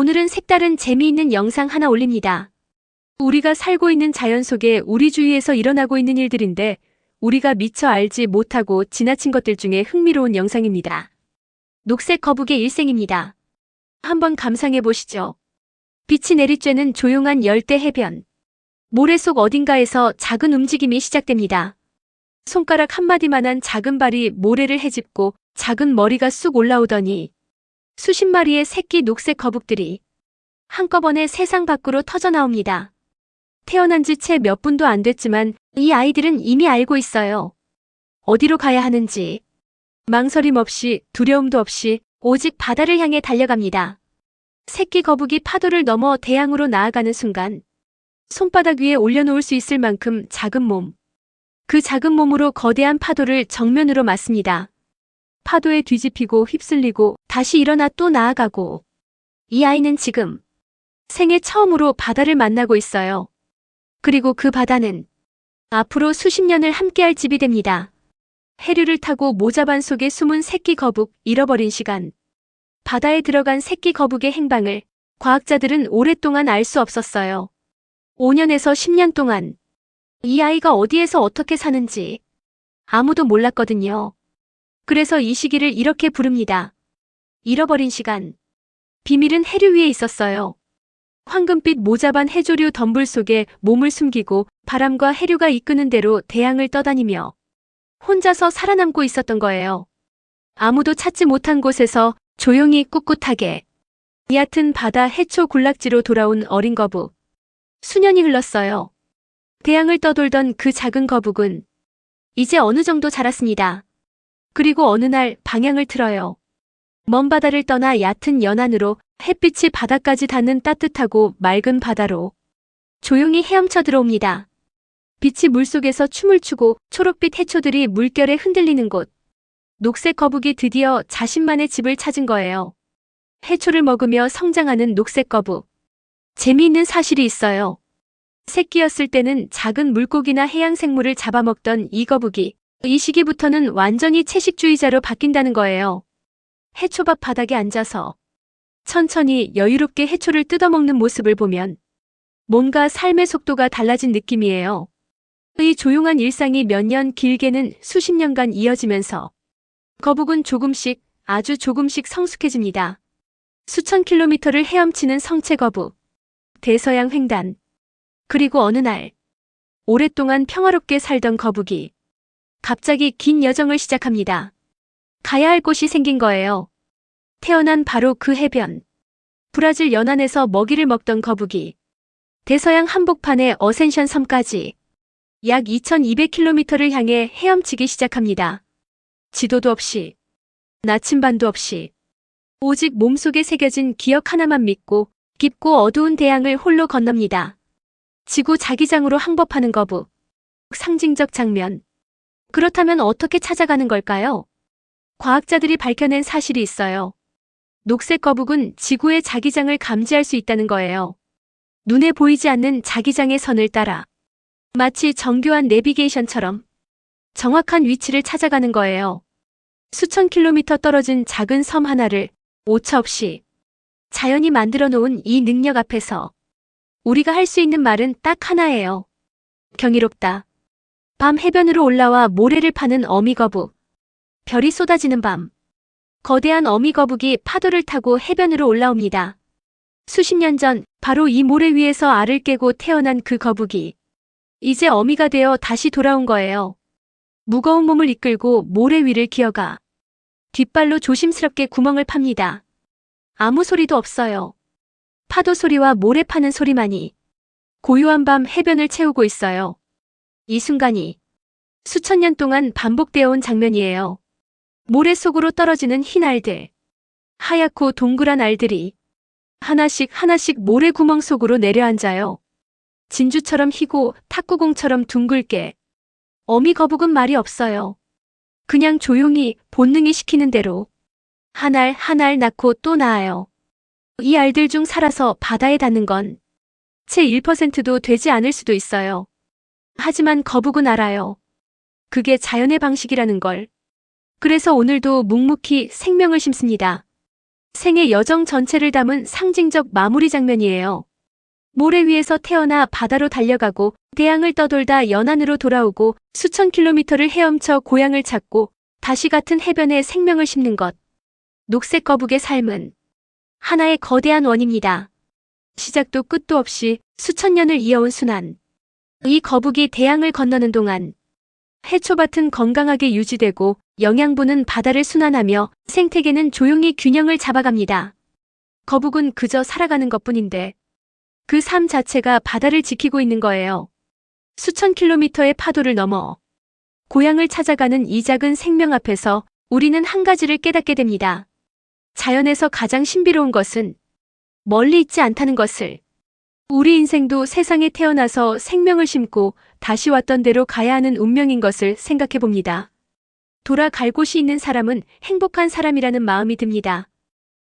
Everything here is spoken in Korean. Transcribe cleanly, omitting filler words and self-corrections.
오늘은 색다른 재미있는 영상 하나 올립니다. 우리가 살고 있는 자연 속에 우리 주위에서 일어나고 있는 일들인데 우리가 미처 알지 못하고 지나친 것들 중에 흥미로운 영상입니다. 녹색 거북의 일생입니다. 한번 감상해 보시죠. 빛이 내리쬐는 조용한 열대 해변. 모래 속 어딘가에서 작은 움직임이 시작됩니다. 손가락 한마디만한 작은 발이 모래를 헤집고 작은 머리가 쑥 올라오더니 수십 마리의 새끼 녹색 거북들이 한꺼번에 세상 밖으로 터져 나옵니다. 태어난 지 채 몇 분도 안 됐지만 이 아이들은 이미 알고 있어요. 어디로 가야 하는지. 망설임 없이 두려움도 없이 오직 바다를 향해 달려갑니다. 새끼 거북이 파도를 넘어 대양으로 나아가는 순간 손바닥 위에 올려놓을 수 있을 만큼 작은 몸. 그 작은 몸으로 거대한 파도를 정면으로 맞습니다. 파도에 뒤집히고 휩쓸리고 다시 일어나 또 나아가고. 이 아이는 지금 생애 처음으로 바다를 만나고 있어요. 그리고 그 바다는 앞으로 수십 년을 함께할 집이 됩니다. 해류를 타고 모자반 속에 숨은 새끼 거북 잃어버린 시간. 바다에 들어간 새끼 거북의 행방을 과학자들은 오랫동안 알 수 없었어요. 5년에서 10년 동안 이 아이가 어디에서 어떻게 사는지 아무도 몰랐거든요. 그래서 이 시기를 이렇게 부릅니다. 잃어버린 시간. 비밀은 해류 위에 있었어요. 황금빛 모자반 해조류 덤불 속에 몸을 숨기고 바람과 해류가 이끄는 대로 대양을 떠다니며 혼자서 살아남고 있었던 거예요. 아무도 찾지 못한 곳에서 조용히 꿋꿋하게 얕은 바다 해초 군락지로 돌아온 어린 거북. 수년이 흘렀어요. 대양을 떠돌던 그 작은 거북은 이제 어느 정도 자랐습니다. 그리고 어느 날 방향을 틀어요. 먼 바다를 떠나 얕은 연안으로 햇빛이 바닥까지 닿는 따뜻하고 맑은 바다로 조용히 헤엄쳐 들어옵니다. 빛이 물속에서 춤을 추고 초록빛 해초들이 물결에 흔들리는 곳. 녹색 거북이 드디어 자신만의 집을 찾은 거예요. 해초를 먹으며 성장하는 녹색 거북. 재미있는 사실이 있어요. 새끼였을 때는 작은 물고기나 해양 생물을 잡아먹던 이 거북이 이 시기부터는 완전히 채식주의자로 바뀐다는 거예요. 해초밭 바닥에 앉아서 천천히 여유롭게 해초를 뜯어먹는 모습을 보면 뭔가 삶의 속도가 달라진 느낌이에요. 이 조용한 일상이 몇 년 길게는 수십 년간 이어지면서 거북은 조금씩 아주 조금씩 성숙해집니다. 수천 킬로미터를 헤엄치는 성체 거북. 대서양 횡단. 그리고 어느 날 오랫동안 평화롭게 살던 거북이 갑자기 긴 여정을 시작합니다. 가야 할 곳이 생긴 거예요. 태어난 바로 그 해변. 브라질 연안에서 먹이를 먹던 거북이 대서양 한복판의 어센션 섬까지 약 2200km를 향해 헤엄치기 시작합니다. 지도도 없이 나침반도 없이 오직 몸속에 새겨진 기억 하나만 믿고 깊고 어두운 대양을 홀로 건넙니다. 지구 자기장으로 항법하는 거북. 상징적 장면. 그렇다면 어떻게 찾아가는 걸까요? 과학자들이 밝혀낸 사실이 있어요. 녹색 거북은 지구의 자기장을 감지할 수 있다는 거예요. 눈에 보이지 않는 자기장의 선을 따라 마치 정교한 내비게이션처럼 정확한 위치를 찾아가는 거예요. 수천 킬로미터 떨어진 작은 섬 하나를 오차 없이 자연이 만들어 놓은 이 능력 앞에서 우리가 할 수 있는 말은 딱 하나예요. 경이롭다. 밤 해변으로 올라와 모래를 파는 어미거북. 별이 쏟아지는 밤. 거대한 어미거북이 파도를 타고 해변으로 올라옵니다. 수십 년 전 바로 이 모래 위에서 알을 깨고 태어난 그 거북이. 이제 어미가 되어 다시 돌아온 거예요. 무거운 몸을 이끌고 모래 위를 기어가 뒷발로 조심스럽게 구멍을 팝니다. 아무 소리도 없어요. 파도 소리와 모래 파는 소리만이 고요한 밤 해변을 채우고 있어요. 이 순간이 수천 년 동안 반복되어 온 장면이에요. 모래 속으로 떨어지는 흰 알들. 하얗고 동그란 알들이 하나씩 하나씩 모래 구멍 속으로 내려앉아요. 진주처럼 희고 탁구공처럼 둥글게. 어미 거북은 말이 없어요. 그냥 조용히 본능이 시키는 대로 한 알 한 알 낳고 또 낳아요. 이 알들 중 살아서 바다에 닿는 건 채 1%도 되지 않을 수도 있어요. 하지만 거북은 알아요. 그게 자연의 방식이라는 걸. 그래서 오늘도 묵묵히 생명을 심습니다. 생의 여정 전체를 담은 상징적 마무리 장면이에요. 모래 위에서 태어나 바다로 달려가고 대양을 떠돌다 연안으로 돌아오고 수천 킬로미터를 헤엄쳐 고향을 찾고 다시 같은 해변에 생명을 심는 것. 녹색 거북의 삶은 하나의 거대한 원입니다. 시작도 끝도 없이 수천 년을 이어온 순환. 이 거북이 대양을 건너는 동안 해초밭은 건강하게 유지되고 영양분은 바다를 순환하며 생태계는 조용히 균형을 잡아갑니다. 거북은 그저 살아가는 것뿐인데 그 삶 자체가 바다를 지키고 있는 거예요. 수천 킬로미터의 파도를 넘어 고향을 찾아가는 이 작은 생명 앞에서 우리는 한 가지를 깨닫게 됩니다. 자연에서 가장 신비로운 것은 멀리 있지 않다는 것을. 우리 인생도 세상에 태어나서 생명을 심고 다시 왔던 데로 가야 하는 운명인 것을 생각해 봅니다. 돌아갈 곳이 있는 사람은 행복한 사람이라는 마음이 듭니다.